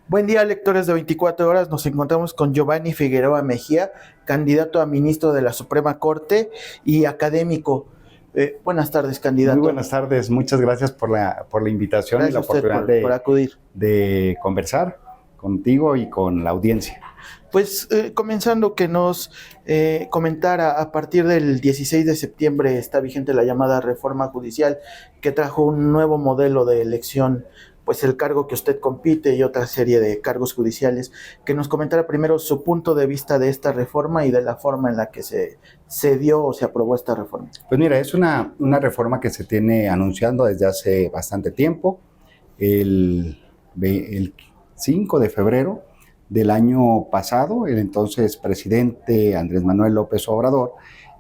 Buen día, lectores de 24 horas. Nos encontramos con Giovanni Figueroa Mejía, candidato a ministro de la Suprema Corte y académico. Buenas tardes, Muy candidato. buenas tardes, muchas gracias por la invitación y Gracias la a usted oportunidad por acudir. de conversar contigo y con la audiencia. Pues comenzando que nos comentara, a partir del 16 de septiembre está vigente la llamada reforma judicial que trajo un nuevo modelo de elección, pues el cargo que usted compite y otra serie de cargos judiciales. Que nos comentara primero su punto de vista de esta reforma y de la forma en la que se dio o se aprobó esta reforma. Pues mira, es una reforma que se tiene anunciando desde hace bastante tiempo. El 5 de febrero del año pasado, el entonces presidente Andrés Manuel López Obrador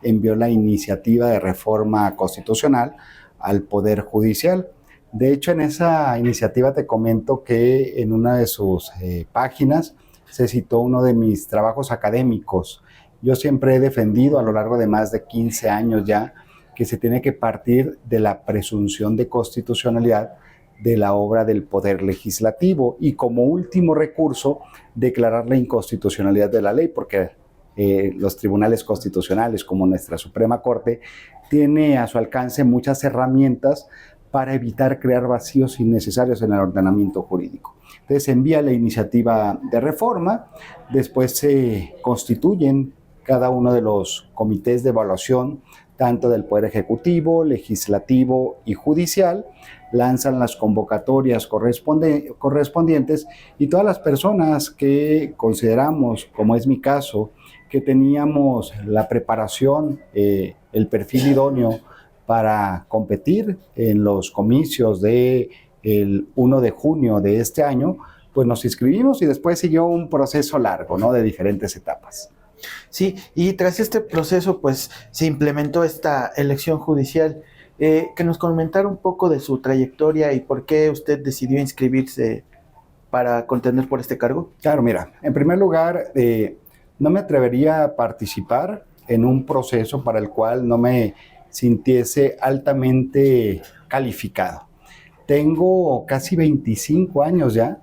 envió la iniciativa de reforma constitucional al Poder Judicial. De hecho, en esa iniciativa te comento que en una de sus páginas se citó uno de mis trabajos académicos. Yo siempre he defendido a lo largo de más de 15 años ya que se tiene que partir de la presunción de constitucionalidad de la obra del Poder Legislativo y como último recurso declarar la inconstitucionalidad de la ley, porque los tribunales constitucionales como nuestra Suprema Corte tiene a su alcance muchas herramientas para evitar crear vacíos innecesarios en el ordenamiento jurídico. Entonces se envía la iniciativa de reforma, después se constituyen cada uno de los comités de evaluación, tanto del Poder Ejecutivo, Legislativo y Judicial, lanzan las convocatorias correspondientes y todas las personas que consideramos, como es mi caso, que teníamos la preparación, el perfil idóneo para competir en los comicios del 1 de junio de este año, pues nos inscribimos y después siguió un proceso largo, ¿no?, de diferentes etapas. Sí, y tras este proceso, pues se implementó esta elección judicial. Que nos comentara un poco de su trayectoria y por qué usted decidió inscribirse para contender por este cargo. Claro, mira, en primer lugar, no me atrevería a participar en un proceso para el cual no me sintiese altamente calificado. Tengo casi 25 años ya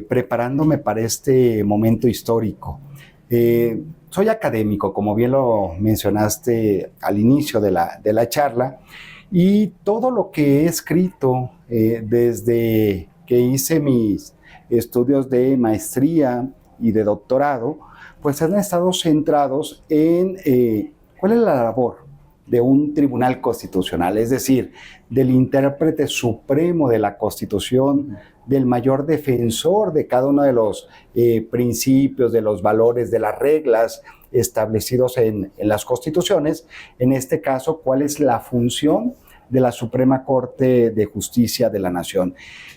preparándome para este momento histórico. Soy académico, como bien lo mencionaste al inicio de la charla, y todo lo que he escrito desde que hice mis estudios de maestría y de doctorado, pues han estado centrados en cuál es la labor de un tribunal constitucional, es decir, del intérprete supremo de la Constitución, del mayor defensor de cada uno de los principios, de los valores, de las reglas establecidos en las constituciones. En este caso, ¿cuál es la función de la Suprema Corte de Justicia de la Nación?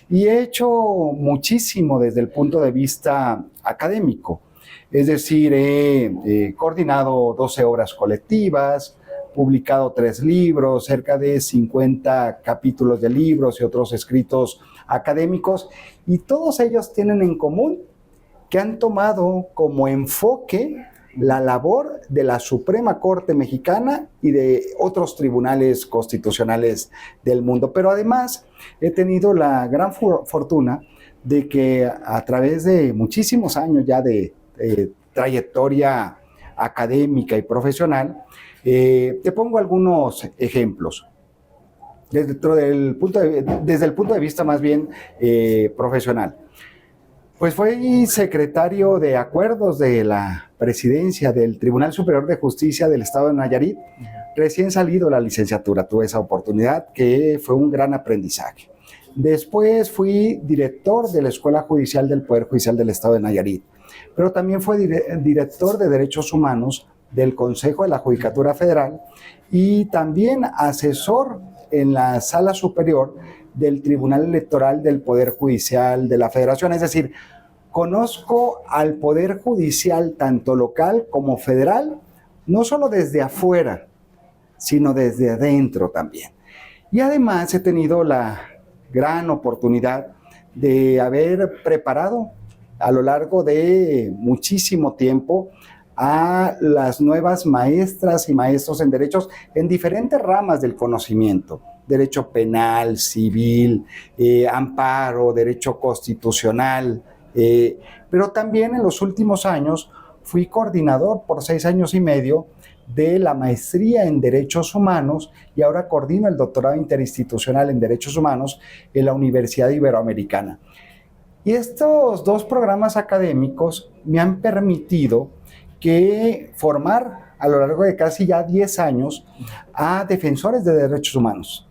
Y he hecho muchísimo desde el punto de vista académico, es decir, he coordinado 12 obras colectivas, publicado 3 libros, cerca de 50 capítulos de libros y otros escritos académicos, y todos ellos tienen en común que han tomado como enfoque la labor de la Suprema Corte Mexicana y de otros tribunales constitucionales del mundo. Pero además he tenido la gran fortuna de que a través de muchísimos años ya de trayectoria académica y profesional, te pongo algunos ejemplos. Desde el punto de vista más bien profesional. Pues fui secretario de acuerdos de la presidencia del Tribunal Superior de Justicia del Estado de Nayarit. Recién salido de la licenciatura, tuve esa oportunidad que fue un gran aprendizaje. Después fui director de la Escuela Judicial del Poder Judicial del Estado de Nayarit, pero también fui director de Derechos Humanos del Consejo de la Judicatura Federal y también asesor en la Sala Superior del Tribunal Electoral del Poder Judicial de la Federación. Es decir, conozco al Poder Judicial tanto local como federal, no solo desde afuera, sino desde adentro también. Y además he tenido la gran oportunidad de haber preparado a lo largo de muchísimo tiempo a las nuevas maestras y maestros en derechos en diferentes ramas del conocimiento: derecho penal, civil, amparo, derecho constitucional, Pero también en los últimos años fui coordinador por 6 años y medio de la maestría en Derechos Humanos y ahora coordino el doctorado interinstitucional en Derechos Humanos en la Universidad Iberoamericana. Y estos 2 programas académicos me han permitido formar a lo largo de casi ya 10 años a defensores de derechos humanos,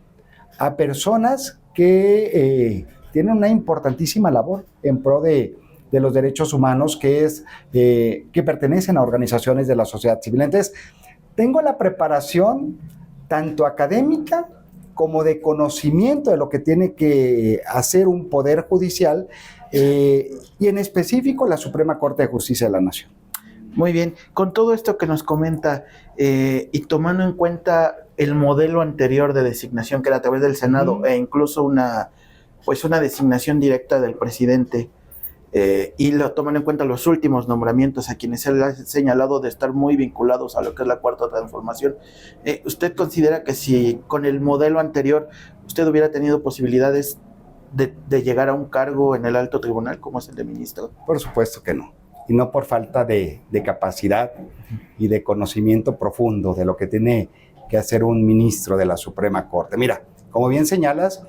a personas que tienen una importantísima labor en pro de los derechos humanos, que pertenecen a organizaciones de la sociedad civil. Entonces, tengo la preparación tanto académica como de conocimiento de lo que tiene que hacer un poder judicial y en específico la Suprema Corte de Justicia de la Nación. Muy bien, con todo esto que nos comenta y tomando en cuenta el modelo anterior de designación que era a través del Senado e incluso una designación directa del presidente, y tomando en cuenta los últimos nombramientos a quienes se les ha señalado de estar muy vinculados a lo que es la Cuarta Transformación, ¿usted considera que si con el modelo anterior usted hubiera tenido posibilidades de llegar a un cargo en el alto tribunal como es el de ministro? Por supuesto que no, y no por falta de capacidad y de conocimiento profundo de lo que tiene que hacer un ministro de la Suprema Corte. Mira, como bien señalas,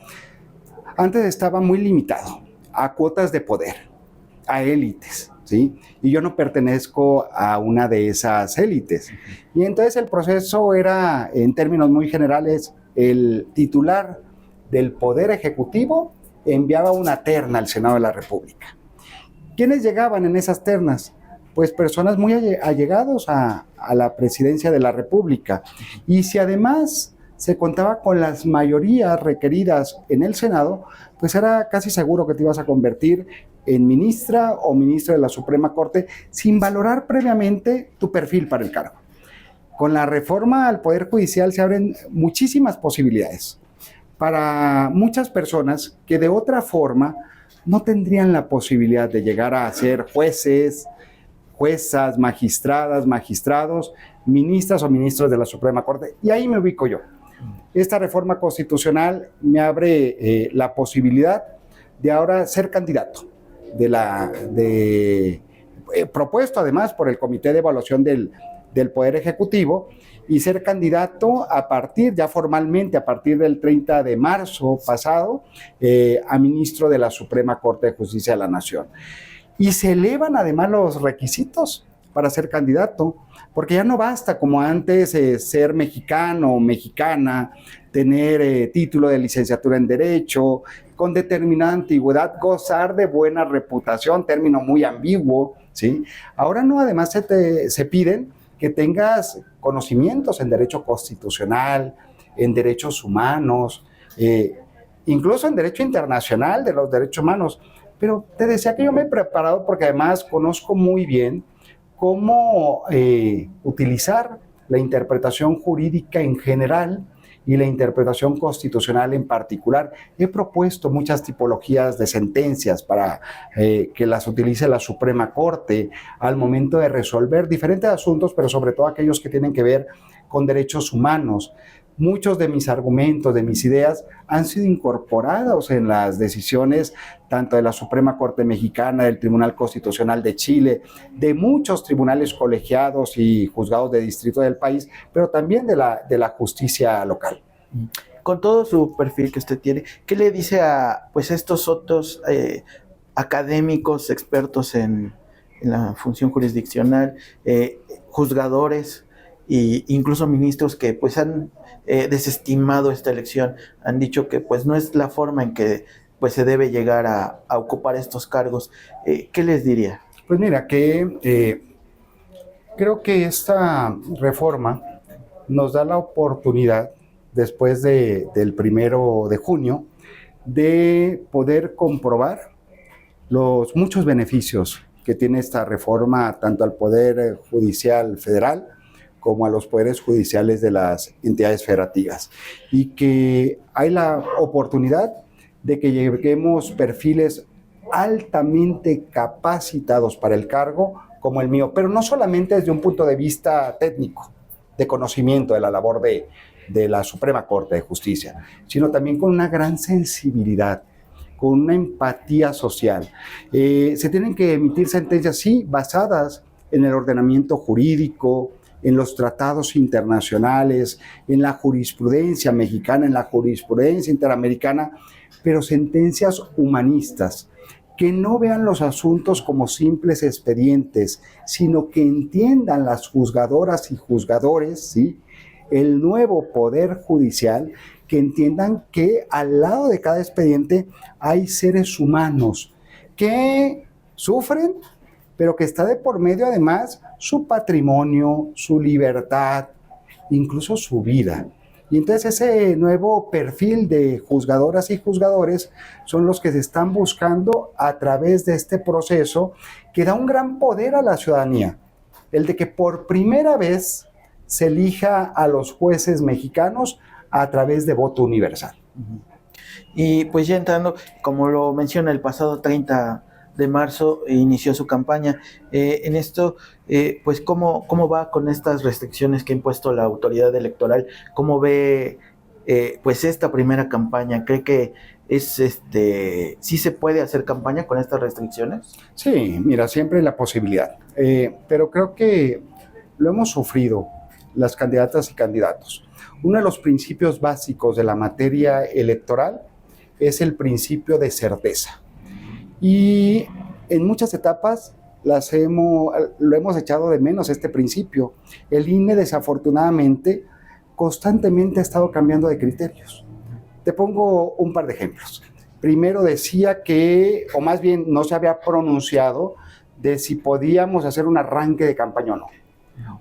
antes estaba muy limitado a cuotas de poder, a élites, ¿sí? Y yo no pertenezco a una de esas élites. Y entonces el proceso era, en términos muy generales, el titular del Poder Ejecutivo enviaba una terna al Senado de la República. ¿Quiénes llegaban en esas ternas? Pues personas muy allegados a la presidencia de la República. Y si además se contaba con las mayorías requeridas en el Senado, pues era casi seguro que te ibas a convertir en ministra o ministro de la Suprema Corte sin valorar previamente tu perfil para el cargo. Con la reforma al Poder Judicial se abren muchísimas posibilidades para muchas personas que de otra forma no tendrían la posibilidad de llegar a ser jueces, juezas, magistradas, magistrados, ministras o ministros de la Suprema Corte. Y ahí me ubico yo. Esta reforma constitucional me abre la posibilidad de ahora ser candidato, propuesto además por el Comité de Evaluación del Poder Ejecutivo, y ser candidato ya formalmente a partir del 30 de marzo pasado a ministro de la Suprema Corte de Justicia de la Nación. Y se elevan además los requisitos para ser candidato, porque ya no basta como antes ser mexicano o mexicana, tener título de licenciatura en Derecho, con determinada antigüedad, gozar de buena reputación, término muy ambiguo, ¿sí? Ahora no, además se piden que tengas conocimientos en derecho constitucional, en derechos humanos, incluso en derecho internacional de los derechos humanos. Pero te decía que yo me he preparado porque además conozco muy bien cómo utilizar la interpretación jurídica en general y la interpretación constitucional en particular. He propuesto muchas tipologías de sentencias para que las utilice la Suprema Corte al momento de resolver diferentes asuntos, pero sobre todo aquellos que tienen que ver con derechos humanos. Muchos de mis argumentos, de mis ideas, han sido incorporados en las decisiones tanto de la Suprema Corte Mexicana, del Tribunal Constitucional de Chile, de muchos tribunales colegiados y juzgados de distrito del país, pero también de la justicia local. Con todo su perfil que usted tiene, ¿qué le dice a estos otros académicos, expertos en la función jurisdiccional, juzgadores e incluso ministros que pues han desestimado esta elección, han dicho que pues no es la forma en que pues se debe llegar a ocupar estos cargos? ¿Qué les diría? Pues mira, que creo que esta reforma nos da la oportunidad, después del 1 de junio, de poder comprobar los muchos beneficios que tiene esta reforma tanto al Poder Judicial Federal como a los poderes judiciales de las entidades federativas, y que hay la oportunidad de que lleguemos perfiles altamente capacitados para el cargo como el mío, pero no solamente desde un punto de vista técnico, de conocimiento de la labor de la Suprema Corte de Justicia, sino también con una gran sensibilidad, con una empatía social. Se tienen que emitir sentencias, sí, basadas en el ordenamiento jurídico, en los tratados internacionales, en la jurisprudencia mexicana, en la jurisprudencia interamericana, pero sentencias humanistas, que no vean los asuntos como simples expedientes, sino que entiendan las juzgadoras y juzgadores, ¿sí?, el nuevo poder judicial, que entiendan que al lado de cada expediente hay seres humanos que sufren, pero que está de por medio además su patrimonio, su libertad, incluso su vida. Y entonces ese nuevo perfil de juzgadoras y juzgadores son los que se están buscando a través de este proceso que da un gran poder a la ciudadanía, el de que por primera vez se elija a los jueces mexicanos a través de voto universal. Y pues ya entrando, como lo menciona, el pasado 30 de marzo inició su campaña. En esto, pues ¿cómo va con estas restricciones que ha impuesto la autoridad electoral? ¿Cómo ve pues esta primera campaña? ¿Cree que sí se puede hacer campaña con estas restricciones? Sí, mira, siempre hay la posibilidad, pero creo que lo hemos sufrido las candidatas y candidatos. Uno de los principios básicos de la materia electoral es el principio de certeza. Y en muchas etapas lo hemos echado de menos este principio. El INE, desafortunadamente, constantemente ha estado cambiando de criterios. Te pongo un par de ejemplos. Primero decía que, o más bien no se había pronunciado de si podíamos hacer un arranque de campaña o no.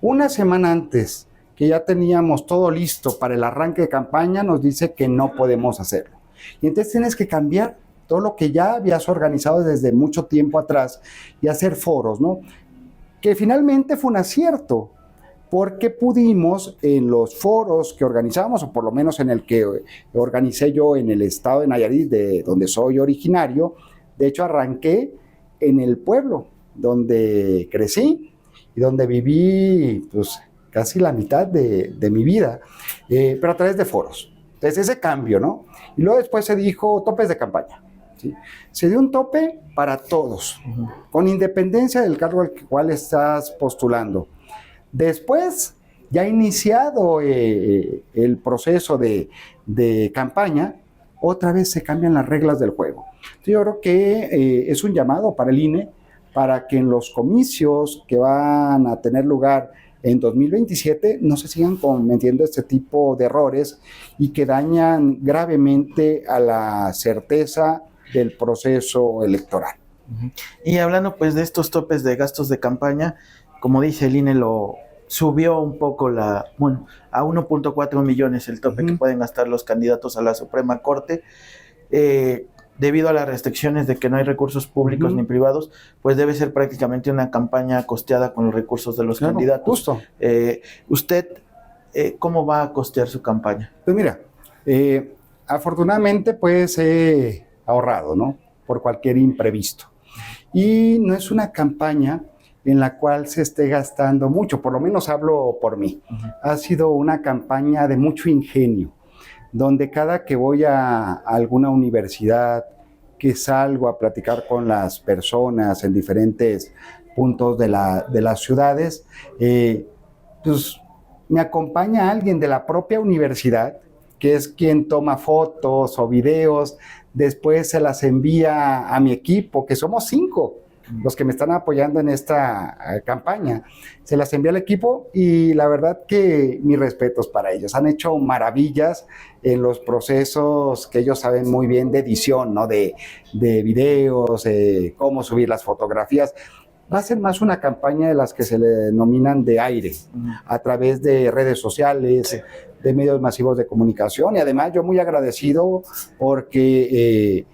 Una semana antes, que ya teníamos todo listo para el arranque de campaña, nos dice que no podemos hacerlo. Y entonces tienes que cambiar todo lo que ya habías organizado desde mucho tiempo atrás y hacer foros, ¿no? Que finalmente fue un acierto, porque pudimos en los foros que organizamos, o por lo menos en el que organicé yo en el estado de Nayarit, de donde soy originario. De hecho, arranqué en el pueblo donde crecí y donde viví pues casi la mitad de mi vida, pero a través de foros. Entonces ese cambio, ¿no? Y luego después se dijo topes de campaña, ¿sí? Se dio un tope para todos, con independencia del cargo al cual estás postulando. Después, ya iniciado el proceso de campaña, otra vez se cambian las reglas del juego. Entonces, yo creo que es un llamado para el INE para que en los comicios que van a tener lugar en 2027 no se sigan cometiendo este tipo de errores y que dañan gravemente a la certeza del proceso electoral. Y hablando pues de estos topes de gastos de campaña, como dice el INE, lo subió un poco a 1.4 millones el tope que pueden gastar los candidatos a la Suprema Corte. Debido a las restricciones de que no hay recursos públicos ni privados, pues debe ser prácticamente una campaña costeada con los recursos de los candidatos. Justo. ¿Usted cómo va a costear su campaña? Pues mira, afortunadamente pues he ahorrado, ¿no?, por cualquier imprevisto. Y no es una campaña en la cual se esté gastando mucho, por lo menos hablo por mí. Ha sido una campaña de mucho ingenio, donde cada que voy a alguna universidad, que salgo a platicar con las personas en diferentes puntos de las ciudades, pues me acompaña alguien de la propia universidad, que es quien toma fotos o videos, después se las envía a mi equipo, que somos 5 los que me están apoyando en esta campaña. Se las envía al equipo y la verdad que mis respetos para ellos. Han hecho maravillas en los procesos que ellos saben muy bien de edición, ¿no?, de videos, cómo subir las fotografías. Va a ser más una campaña de las que se le denominan de aire, a través de redes sociales, de medios masivos de comunicación. Y además yo muy agradecido porque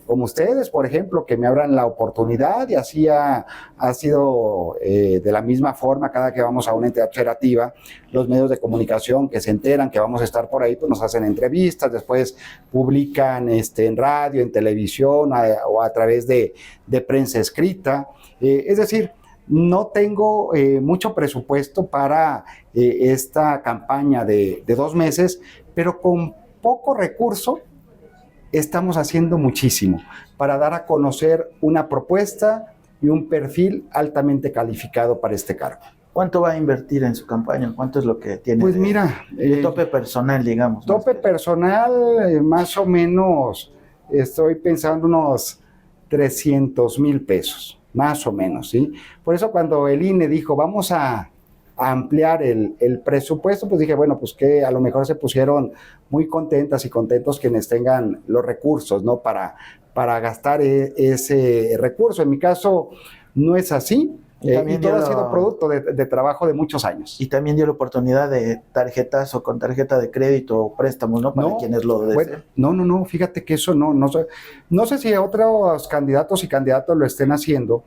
como ustedes, por ejemplo, que me abran la oportunidad, y así ha sido de la misma forma cada que vamos a una entidad federativa, los medios de comunicación que se enteran que vamos a estar por ahí, pues nos hacen entrevistas, después publican en radio, en televisión o a través de prensa escrita. Es decir, no tengo mucho presupuesto para esta campaña de 2 meses, pero con poco recurso estamos haciendo muchísimo para dar a conocer una propuesta y un perfil altamente calificado para este cargo. ¿Cuánto va a invertir en su campaña? ¿Cuánto es lo que tiene Pues mira, de tope personal, digamos? Tope personal, más o menos, estoy pensando unos 300,000 pesos, más o menos, ¿sí? Por eso cuando el INE dijo, vamos a ampliar el presupuesto, pues dije, bueno, pues que a lo mejor se pusieron muy contentas y contentos quienes tengan los recursos, ¿no? Para gastar ese recurso. En mi caso, no es así. Y todo ha sido producto de trabajo de muchos años. Y también dio la oportunidad de tarjetas o con tarjeta de crédito o préstamos, ¿no? Para quienes lo deseen. No, fíjate que eso no sé si otros candidatos y candidatas lo estén haciendo,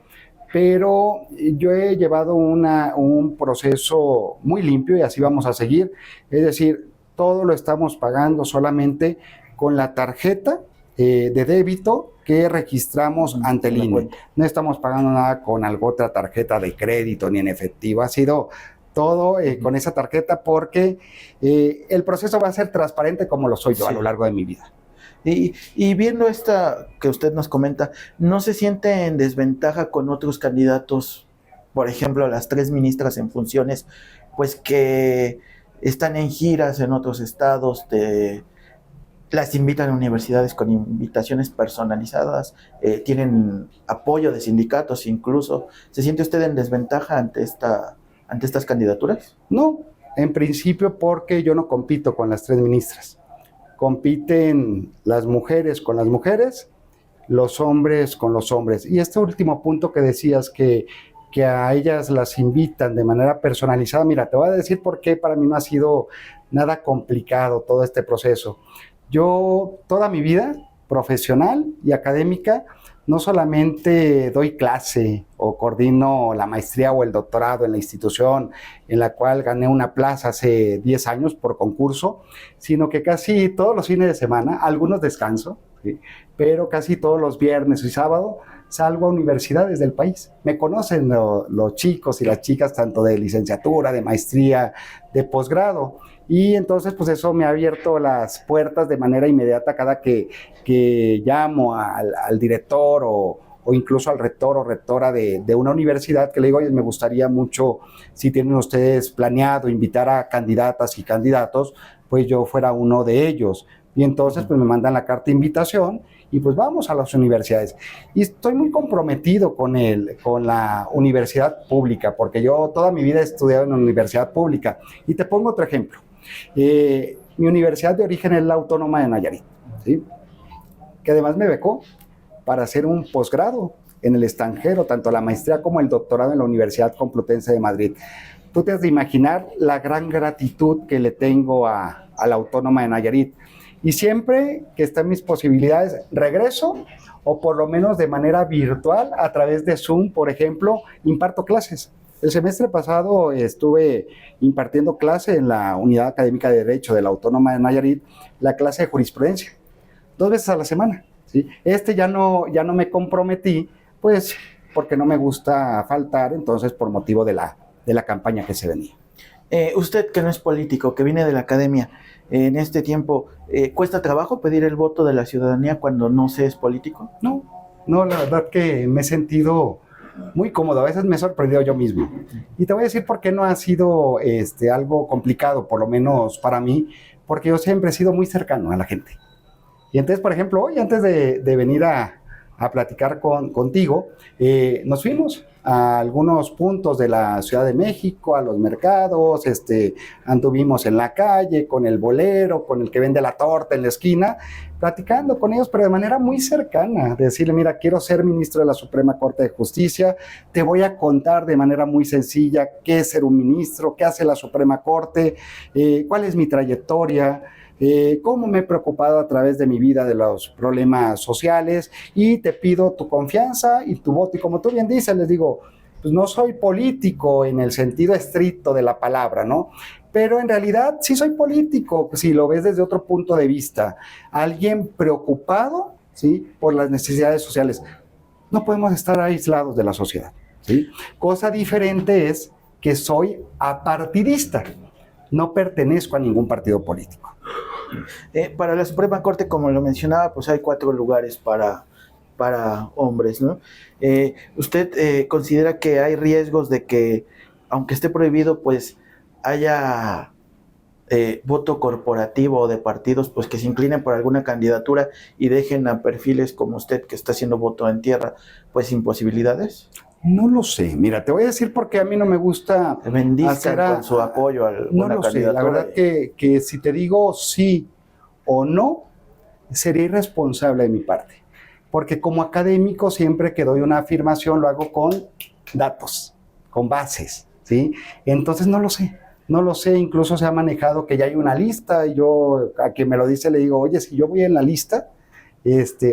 pero yo he llevado un proceso muy limpio y así vamos a seguir. Es decir, todo lo estamos pagando solamente con la tarjeta de débito que registramos ante el INE. No estamos pagando nada con alguna otra tarjeta de crédito ni en efectivo. Ha sido todo con esa tarjeta porque el proceso va a ser transparente como lo soy yo a lo largo de mi vida. Y viendo esta que usted nos comenta, ¿no se siente en desventaja con otros candidatos, por ejemplo, las 3 ministras en funciones, pues que están en giras en otros estados, las invitan a universidades con invitaciones personalizadas, tienen apoyo de sindicatos incluso? ¿Se siente usted en desventaja ante estas candidaturas? No, en principio porque yo no compito con las 3 ministras. Compiten las mujeres con las mujeres, los hombres con los hombres. Y este último punto que decías que a ellas las invitan de manera personalizada, mira, te voy a decir por qué para mí no ha sido nada complicado todo este proceso. Yo toda mi vida profesional y académica no solamente doy clase o coordino la maestría o el doctorado en la institución en la cual gané una plaza hace 10 años por concurso, sino que casi todos los fines de semana, algunos descanso, ¿sí? Pero casi todos los viernes y sábado salgo a universidades del país. Me conocen los chicos y las chicas tanto de licenciatura, de maestría, de posgrado. Y entonces, pues eso me ha abierto las puertas de manera inmediata cada que llamo al director o incluso al rector o rectora de una universidad, que le digo, oye, me gustaría mucho, si tienen ustedes planeado invitar a candidatas y candidatos, pues yo fuera uno de ellos. Y entonces, pues me mandan la carta de invitación y pues vamos a las universidades. Y estoy muy comprometido con la universidad pública, porque yo toda mi vida he estudiado en una universidad pública. Y te pongo otro ejemplo. Mi universidad de origen es la Autónoma de Nayarit, ¿sí? Que además me becó para hacer un posgrado en el extranjero, tanto la maestría como el doctorado en la Universidad Complutense de Madrid. Tú te has de imaginar la gran gratitud que le tengo a la Autónoma de Nayarit. Y siempre que están mis posibilidades, regreso, o por lo menos de manera virtual, a través de Zoom, por ejemplo, imparto clases. El semestre pasado estuve impartiendo clase en la Unidad Académica de Derecho de la Autónoma de Nayarit, la clase de jurisprudencia, 2 veces a la semana, ¿sí? Ya no me comprometí, pues porque no me gusta faltar, entonces por motivo de la campaña que se venía. Usted que no es político, que viene de la academia, en este tiempo, ¿cuesta trabajo pedir el voto de la ciudadanía cuando no se es político? No, la verdad que me he sentido muy cómodo, a veces me he sorprendido yo mismo. Y te voy a decir por qué no ha sido algo complicado, por lo menos para mí, porque yo siempre he sido muy cercano a la gente. Y entonces, por ejemplo, hoy antes de venir a platicar contigo, nos fuimos a algunos puntos de la Ciudad de México, a los mercados, anduvimos en la calle con el bolero, con el que vende la torta en la esquina, platicando con ellos, pero de manera muy cercana, de decirle, mira, quiero ser ministro de la Suprema Corte de Justicia, te voy a contar de manera muy sencilla qué es ser un ministro, qué hace la Suprema Corte, cuál es mi trayectoria, cómo me he preocupado a través de mi vida de los problemas sociales, y te pido tu confianza y tu voto. Y como tú bien dices, les digo, pues no soy político en el sentido estricto de la palabra, ¿no? Pero en realidad sí soy político, si lo ves desde otro punto de vista. Alguien preocupado, ¿sí?, por las necesidades sociales. No podemos estar aislados de la sociedad, ¿sí? Cosa diferente es que soy apartidista. No pertenezco a ningún partido político. Para la Suprema Corte, como lo mencionaba, pues hay 4 lugares para hombres, ¿no? ¿Usted considera que hay riesgos de que, aunque esté prohibido, pues haya voto corporativo o de partidos pues que se inclinen por alguna candidatura y dejen a perfiles como usted que está haciendo voto en tierra pues sin posibilidades? No lo sé. Mira, te voy a decir por qué a mí no me gusta Se bendizcan con su apoyo a no alguna lo sé. candidatura. La verdad que si te digo sí o no, sería irresponsable de mi parte. Porque como académico, siempre que doy una afirmación, lo hago con datos, con bases, ¿sí? Entonces no lo sé. No lo sé, incluso se ha manejado que ya hay una lista y yo a quien me lo dice le digo, oye, si yo voy en la lista,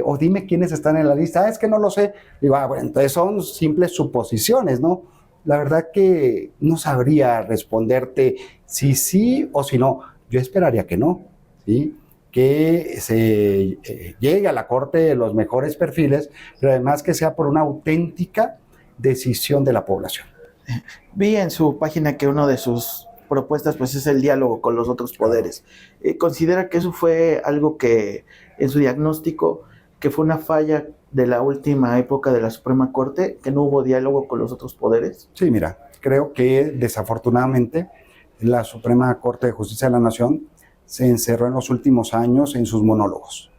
o dime quiénes están en la lista. Es que no lo sé. Digo, bueno, entonces son simples suposiciones, ¿no? La verdad que no sabría responderte si sí o si no. Yo esperaría que no, ¿sí? Que se llegue a la corte los mejores perfiles, pero además que sea por una auténtica decisión de la población. Vi en su página que una de sus propuestas pues es el diálogo con los otros poderes. ¿Considera que eso fue algo que en su diagnóstico que fue una falla de la última época de la Suprema Corte, que no hubo diálogo con los otros poderes? Sí, mira, creo que desafortunadamente la Suprema Corte de Justicia de la Nación se encerró en los últimos años en sus monólogos.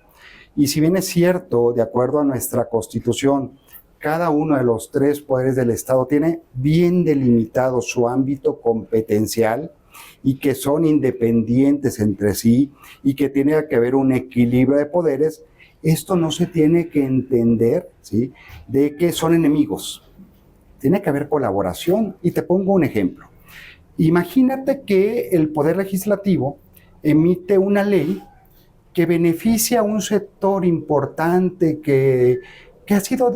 Y si bien es cierto, de acuerdo a nuestra Constitución, cada uno de los 3 poderes del Estado tiene bien delimitado su ámbito competencial y que son independientes entre sí y que tiene que haber un equilibrio de poderes, esto no se tiene que entender, ¿sí?, de que son enemigos. Tiene que haber colaboración. Y te pongo un ejemplo. Imagínate que el Poder Legislativo emite una ley que beneficia a un sector importante que ha sido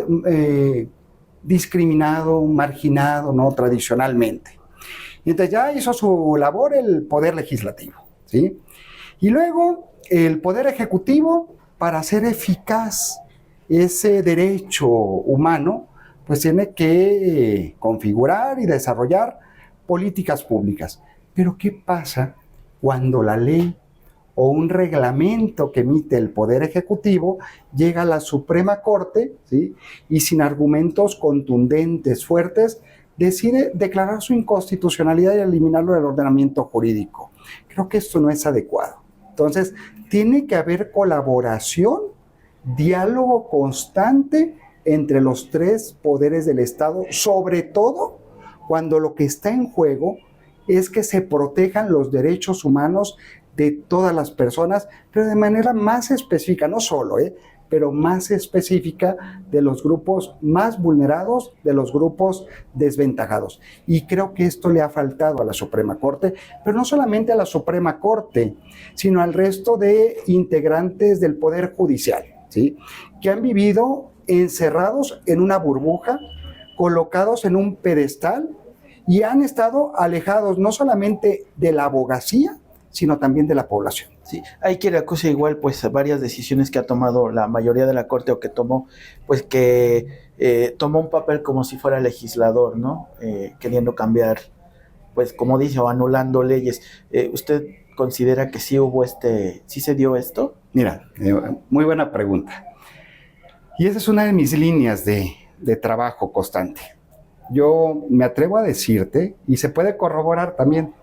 discriminado, marginado, ¿no?, tradicionalmente. Entonces ya hizo su labor el Poder Legislativo, ¿sí? Y luego el Poder Ejecutivo, para hacer eficaz ese derecho humano, pues tiene que configurar y desarrollar políticas públicas. Pero ¿qué pasa cuando la ley o un reglamento que emite el Poder Ejecutivo llega a la Suprema Corte, ¿sí?, y sin argumentos contundentes, fuertes, decide declarar su inconstitucionalidad y eliminarlo del ordenamiento jurídico? Creo que esto no es adecuado. Entonces, tiene que haber colaboración, diálogo constante entre los 3 poderes del Estado, sobre todo cuando lo que está en juego es que se protejan los derechos humanos de todas las personas, pero de manera más específica, no solo, pero más específica de los grupos más vulnerados, de los grupos desventajados. Y creo que esto le ha faltado a la Suprema Corte, pero no solamente a la Suprema Corte, sino al resto de integrantes del Poder Judicial, ¿sí?, que han vivido encerrados en una burbuja, colocados en un pedestal y han estado alejados no solamente de la abogacía, sino también de la población. Sí, hay quien acusa igual pues varias decisiones que ha tomado la mayoría de la Corte o que tomó, pues que tomó un papel como si fuera legislador, ¿no? Queriendo cambiar, pues como dice, o anulando leyes. ¿Usted considera que sí hubo sí se dio esto? Mira, muy buena pregunta. Y esa es una de mis líneas de trabajo constante. Yo me atrevo a decirte, y se puede corroborar también,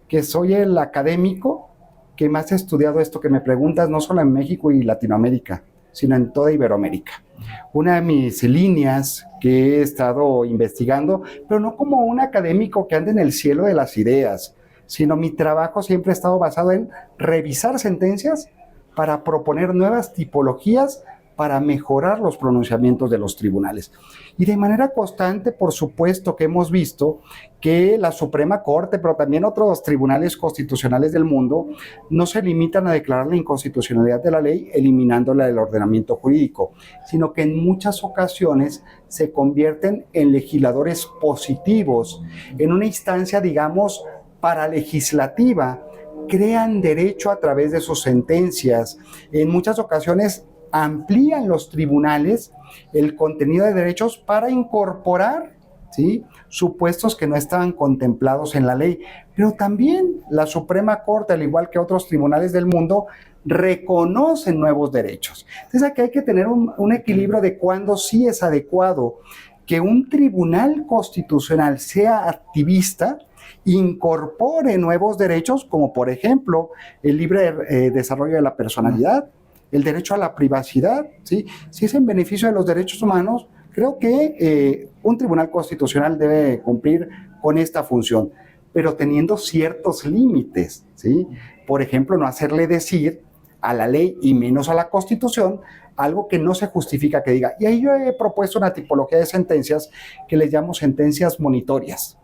que soy el académico que más ha estudiado esto que me preguntas, no solo en México y Latinoamérica, sino en toda Iberoamérica. Una de mis líneas que he estado investigando, pero no como un académico que anda en el cielo de las ideas, sino mi trabajo siempre ha estado basado en revisar sentencias para proponer nuevas tipologías para mejorar los pronunciamientos de los tribunales. Y de manera constante, por supuesto que hemos visto que la Suprema Corte, pero también otros tribunales constitucionales del mundo, no se limitan a declarar la inconstitucionalidad de la ley eliminándola del ordenamiento jurídico, sino que en muchas ocasiones se convierten en legisladores positivos, en una instancia, digamos, paralegislativa, crean derecho a través de sus sentencias. En muchas ocasiones amplían los tribunales el contenido de derechos para incorporar, ¿sí?, supuestos que no estaban contemplados en la ley. Pero también la Suprema Corte, al igual que otros tribunales del mundo, reconocen nuevos derechos. Entonces aquí hay que tener un equilibrio de cuándo sí es adecuado que un tribunal constitucional sea activista, incorpore nuevos derechos, como por ejemplo el libre desarrollo de la personalidad, el derecho a la privacidad, ¿sí? Si es en beneficio de los derechos humanos, creo que un tribunal constitucional debe cumplir con esta función, pero teniendo ciertos límites, ¿sí? Por ejemplo, no hacerle decir a la ley y menos a la Constitución algo que no se justifica que diga. Y ahí yo he propuesto una tipología de sentencias que les llamo sentencias monitorias,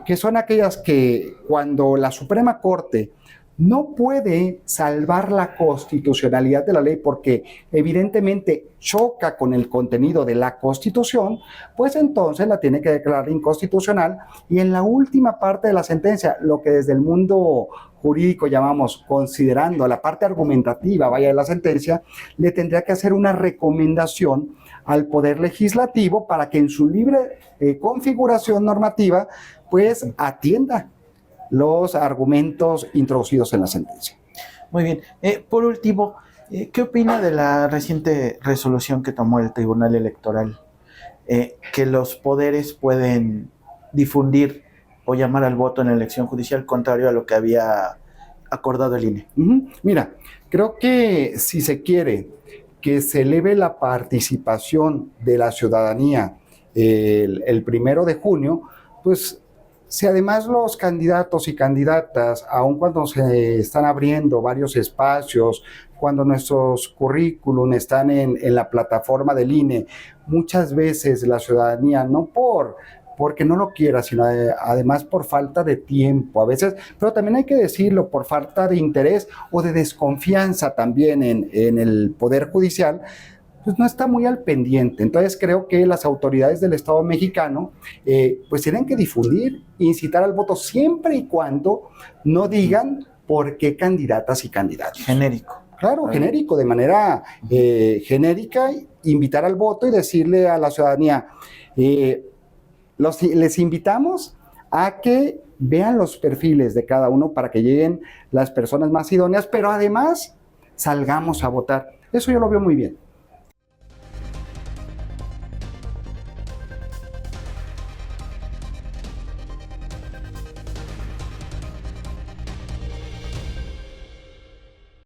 que son aquellas que cuando la Suprema Corte no puede salvar la constitucionalidad de la ley porque evidentemente choca con el contenido de la Constitución, pues entonces la tiene que declarar inconstitucional y en la última parte de la sentencia, lo que desde el mundo jurídico llamamos considerando la parte argumentativa, vaya de la sentencia, le tendría que hacer una recomendación al Poder Legislativo para que en su libre configuración normativa, pues atienda los argumentos introducidos en la sentencia. Muy bien. Por último, ¿qué opina de la reciente resolución que tomó el Tribunal Electoral? Que los poderes pueden difundir o llamar al voto en la elección judicial contrario a lo que había acordado el INE. Mira, creo que si se quiere que se eleve la participación de la ciudadanía el 1 de junio, pues si además los candidatos y candidatas, aun cuando se están abriendo varios espacios, cuando nuestros currículum están en la plataforma del INE, muchas veces la ciudadanía, no porque no lo quiera, sino además por falta de tiempo, a veces, pero también hay que decirlo, por falta de interés o de desconfianza también en el Poder Judicial, pues no está muy al pendiente. Entonces creo que las autoridades del Estado mexicano pues tienen que difundir, incitar al voto siempre y cuando no digan por qué candidatas y candidatos. Genérico. Claro, genérico, de manera genérica, invitar al voto y decirle a la ciudadanía, les invitamos a que vean los perfiles de cada uno para que lleguen las personas más idóneas, pero además salgamos a votar. Eso yo lo veo muy bien.